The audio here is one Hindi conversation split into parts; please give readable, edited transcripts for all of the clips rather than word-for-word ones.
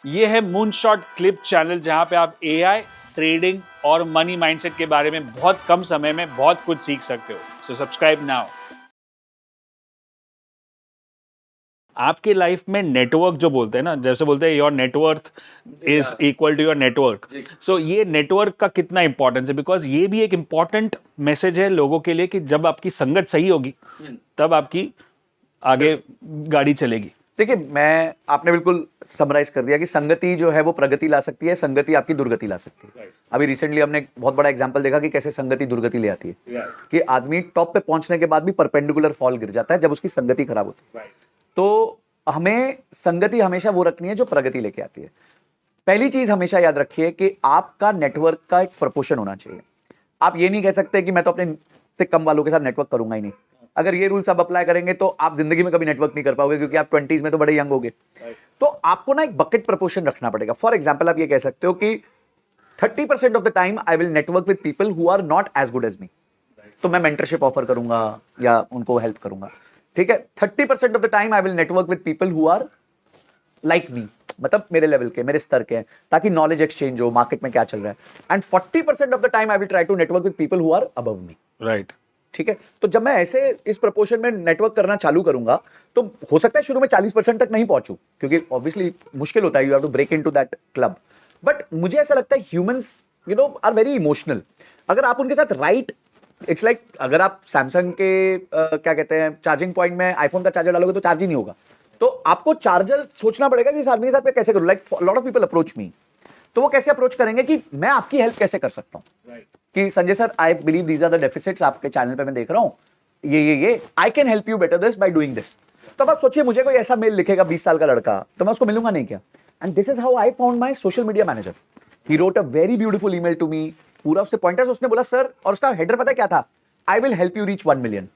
ये है मूनशॉट क्लिप चैनल, जहां पे आप एआई, ट्रेडिंग और मनी माइंडसेट के बारे में बहुत कम समय में बहुत कुछ सीख सकते हो। So subscribe now. आपके लाइफ में नेटवर्क जो बोलते हैं ना, जैसे बोलते हैं your net worth is equal to your network. So ये नेटवर्क का कितना इंपॉर्टेंस है, बिकॉज ये भी एक इंपॉर्टेंट मैसेज है लोगों के लिए कि जब आपकी संगत सही होगी तब आपकी आगे गाड़ी चलेगी। देखिए, आपने बिल्कुल समराइज कर दिया कि संगति जो है वो प्रगति ला सकती है, संगति आपकी दुर्गति ला सकती है। अभी रिसेंटली हमने एक बहुत बड़ा एग्जांपल देखा कि कैसे संगति दुर्गति ले आती है। कि आदमी टॉप पे पहुंचने के बाद भी परपेंडिकुलर फॉल गिर जाता है जब उसकी संगति खराब होती है। तो हमें संगति हमेशा वो रखनी है जो प्रगति लेके आती है। पहली चीज हमेशा याद रखिए कि आपका नेटवर्क का एक प्रपोर्शन होना चाहिए। आप ये नहीं कह सकते कि मैं तो अपने से कम वालों के साथ नेटवर्क करूंगा ही नहीं। अगर ये रूल्स आप अप्लाई करेंगे तो आप जिंदगी में कभी नेटवर्क नहीं कर पाओगे, क्योंकि आप 20s में तो बड़े यंग होगे। तो आपको ना एक बकेट प्रपोर्शन रखना पड़ेगा। फॉर एग्जाम्पल, आप ये कह सकते हो कि 30% of the time I will network with people who are not as good as me. तो मैं मेंटरशिप ऑफर करूंगा या उनको हेल्प करूंगा। ठीक है, 30% of the time I will network with people who are like me, मतलब मेरे लेवल के, मेरे स्तर के हैं, ताकि नॉलेज एक्सचेंज हो, मार्केट में क्या चल रहा है। And 40% off the time I will try to network with people who are above me. Right. ठीक है, तो जब मैं ऐसे इस प्रपोर्शन में नेटवर्क करना चालू करूंगा तो हो सकता है शुरू में 40% तक नहीं पहुंचूं, क्योंकि ऑब्वियसली मुश्किल होता है, you have to break into that club. But मुझे ऐसा लगता है ह्यूमंस आर वेरी इमोशनल। अगर आप उनके साथ राइट, इट्स लाइक अगर आप सैमसंग के क्या कहते हैं चार्जिंग पॉइंट में आईफोन का चार्जर डालोगे तो चार्ज ही नहीं होगा। तो आपको चार्जर सोचना पड़ेगा कि इस आदमी के साथ मैं कैसे करूं। Like lot of people approach me, तो वो कैसे अप्रोच करेंगे कि मैं आपकी हेल्प कैसे कर सकता हूं। कि Sanjay sir, I believe these are the deficits, आपके चैनल पे मैं देख रहा हूं, ये I can help you better this by doing this. तो अब आप सोचिए, मुझे कोई ऐसा मेल लिखेगा 20 साल का लड़का, तो मैं उसको मिलूंगा नहीं क्या? And this is how I found my social media manager. He wrote a very beautiful email to me, पूरा उससे पॉइंटर्स, उसने बोला सर, और उसका हेडर पता है क्या था? I will help you reach 1 million.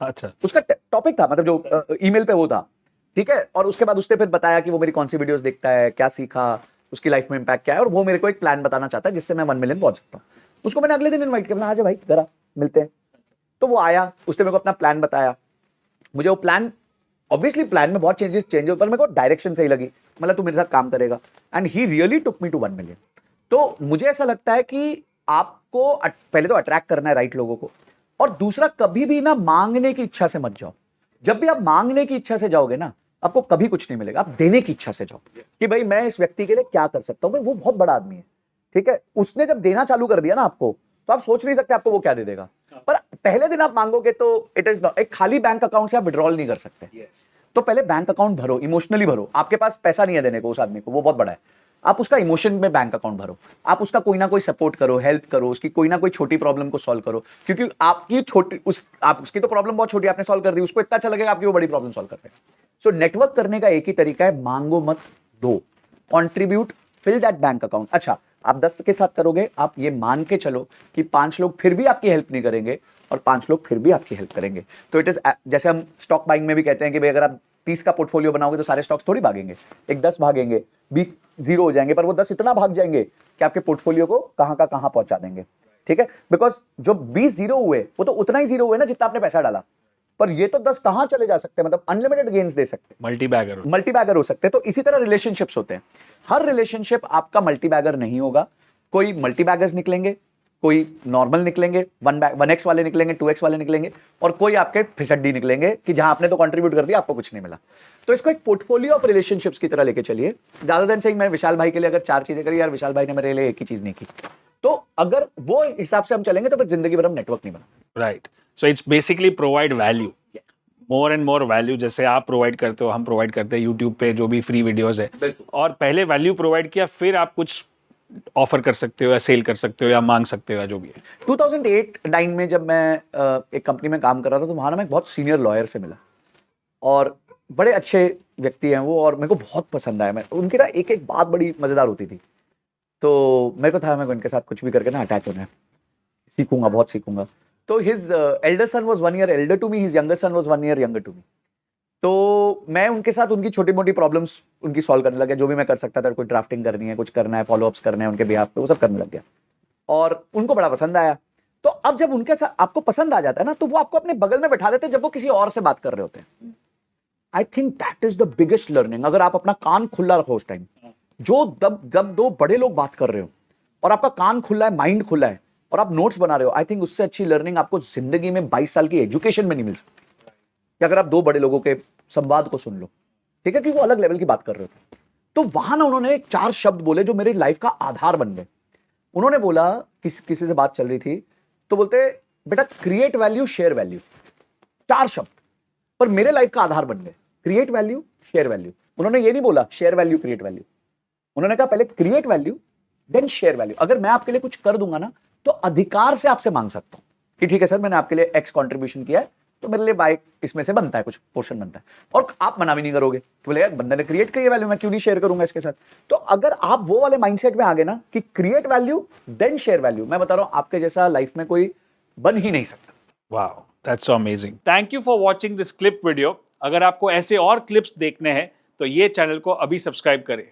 अच्छा, उसका टॉपिक था, मतलब जो ईमेल पे वो था। ठीक है, और उसके बाद उसने फिर बताया कि वो मेरी कौन सी वीडियोस देखता है, क्या सीखा, उसकी लाइफ में इंपैक्ट क्या है, और वो मेरे को एक प्लान बताना चाहता है जिससे मैं 1 मिलियन पहुंच सकता हूं। उसको मैंने अगले दिन इनवाइट किया, आ जा भाई जरा मिलते हैं। तो वो आया, उसने मेरे को अपना प्लान बताया। मुझे वो प्लान, ऑब्वियसली प्लान में बहुत चेंज हो, पर मेरे को डायरेक्शन सही लगी, मतलब तू मेरे साथ काम करेगा। And he really took me to 1 million. तो मुझे ऐसा लगता है कि आपको पहले तो अट्रैक्ट करना है राइट लोगों को, और दूसरा, कभी भी ना मांगने की इच्छा से मत जाओ। जब भी आप मांगने की इच्छा से जाओगे ना, आपको कभी कुछ नहीं मिलेगा। आप देने की इच्छा से जाओ कि भाई मैं इस व्यक्ति के लिए क्या कर सकता हूं। भाई वो बहुत बड़ा आदमी है, ठीक है, उसने जब देना चालू कर दिया ना आपको, तो आप सोच नहीं सकते आपको वो क्या दे देगा। पर पहले दिन आप मांगोगे तो इट इज नॉट, एक खाली बैंक अकाउंट से आप विड्रॉल नहीं कर सकते। तो पहले बैंक अकाउंट भरो, इमोशनली भरो। आपके पास पैसा नहीं है देने को उस आदमी को, वो बहुत बड़ा है, आप उसका इमोशन में बैंक अकाउंट भरो। आप उसका कोई ना कोई सपोर्ट करो, हेल्प करो, उसकी कोई ना कोई छोटी प्रॉब्लम को सॉल्व करो, क्योंकि आपकी छोटी आप उसकी तो प्रॉब्लम बहुत छोटी आपने सॉल्व कर दी, उसको इतना अच्छा लगेगा आपकी वो बड़ी प्रॉब्लम सॉल्व कर रहे हैं। सो नेटवर्क करने का एक ही तरीका है, मांगो मत, दो, contribute, fill that bank account. अच्छा, आप 10 के साथ करोगे, आप ये मान के चलो कि 5 लोग फिर भी आपकी हेल्प नहीं करेंगे और 5 लोग फिर भी आपकी हेल्प करेंगे। तो इट इज जैसे हम स्टॉक बाइंग में भी कहते हैं कि भाई अगर आप 30 का पोर्टफोलियो बनाओगे तो सारे स्टॉक्स थोड़ी भागेंगे, एक 10 भागेंगे, 20 जीरो हो जाएंगे, पर वो 10 इतना भाग जाएंगे कि आपके पोर्टफोलियो को कहां का कहां पहुंचा देंगे। ठीक है, बिकॉज जो 20 जीरो हुए वो तो उतना ही जीरो हुए ना जितना आपने पैसा डाला, पर ये तो 10 कहां चले जा सकते हैं, मतलब अनलिमिटेड गेन्स दे सकते हैं, मल्टी बैगर हो सकते हैं। तो इसी तरह रिलेशनशिप्स होते हैं। हर रिलेशनशिप आपका मल्टी बैगर नहीं होगा। कोई मल्टी बैगर्स निकलेंगे, कोई नॉर्मल निकलेंगे, 1x वाले निकलेंगे, 2x वाले निकलेंगे, और कोई आपके फिसड्डी निकलेंगे कि जहां आपने तो कंट्रीब्यूट कर दिया, आपको कुछ नहीं मिला। तो इसको एक पोर्टफोलियो ऑफ रिलेशनशिप्स की तरह लेके चलिए, ज्यादा दिन से मैं विशाल भाई के लिए अगर 4 चीजें करी, यार विशाल भाई ने मेरे लिए एक ही चीज नहीं की, तो अगर वो हिसाब से हम चलेंगे तो फिर जिंदगी भर हम नेटवर्क नहीं बना। Right. So it's basically provide value, more and more value. जैसे आप प्रोवाइड करते हो, हम प्रोवाइड करते हैं यूट्यूब पे जो भी फ्री वीडियोस है, और पहले वैल्यू प्रोवाइड किया, फिर आप कुछ ऑफर कर सकते हो या सेल कर सकते हो या मांग सकते हो या जो भी है। 2008-9 में जब मैं एक कंपनी में काम कर रहा था, तो वहां ना मैं एक बहुत सीनियर लॉयर से मिला, और बड़े अच्छे व्यक्ति हैं वो, और मेरे को बहुत पसंद आया। मैं उनकी ना एक एक बात बड़ी मजेदार होती थी, तो मेरे को था मैं उनके साथ कुछ भी करके ना अटैच होना है, सीखूंगा, बहुत सीखूंगा। तो his elder son was 1 year elder to me, his younger son was 1 year younger to me. तो मैं उनके साथ उनकी छोटी मोटी प्रॉब्लम्स उनकी सॉल्व करने लग गया, जो भी मैं कर सकता था, कोई ड्राफ्टिंग करनी है, कुछ करना है, फॉलोअप्स करने हैं उनके बिहाफ पे, वो सब करने लग गया, और उनको बड़ा पसंद आया। तो अब जब उनके साथ आपको पसंद आ जाता है ना, तो वो आपको अपने बगल में बैठा देते हैं जब वो किसी और से बात कर रहे होते हैं। I think that is the biggest learning. अगर आप अपना कान खुला रखो उस टाइम, जो जब दो बड़े लोग बात कर रहे हो और आपका कान खुला है, माइंड खुला है और आप नोट्स बना रहे हो, आई थिंक उससे अच्छी लर्निंग आपको जिंदगी में 22 साल की एजुकेशन में नहीं मिल सकती कि अगर आप दो बड़े लोगों के संवाद को सुन लो, ठीक है, क्योंकि वो अलग लेवल की बात कर रहे थे। तो वहां ना उन्होंने 4 शब्द बोले जो मेरी लाइफ का आधार बन गए। उन्होंने बोला, किसी से बात चल रही थी तो बोलते बेटा क्रिएट वैल्यू शेयर वैल्यू, 4 शब्द पर मेरे लाइफ का आधार बन गए। Create value share value. उन्होंने ये नहीं बोला शेयर वैल्यू क्रिएट वैल्यू, उन्होंने कहा पहले create value then share value. अगर मैं आपके लिए कुछ कर दूंगा ना तो अधिकार से आपसे मांग सकता हूं कि ठीक है सर मैंने आपके लिए एक्स कंट्रीब्यूशन किया है तो मेरे लिए वाई इसमें से बनता है, कुछ पोर्शन बनता है, और आप मना भी नहीं करोगे तो बोले यार बंदे ने क्रिएट की वैल्यू मैं क्यों नहीं शेयर करूंगा इसके साथ। तो अगर आप वो वाले माइंडसेट में आ गए ना कि create value then share value, मैं बता रहा हूं आपके जैसा लाइफ में कोई बन ही नहीं सकता। Wow, that's so amazing. Thank you for watching this clip video. अगर आपको ऐसे और क्लिप्स देखने हैं तो ये चैनल को अभी सब्सक्राइब करें।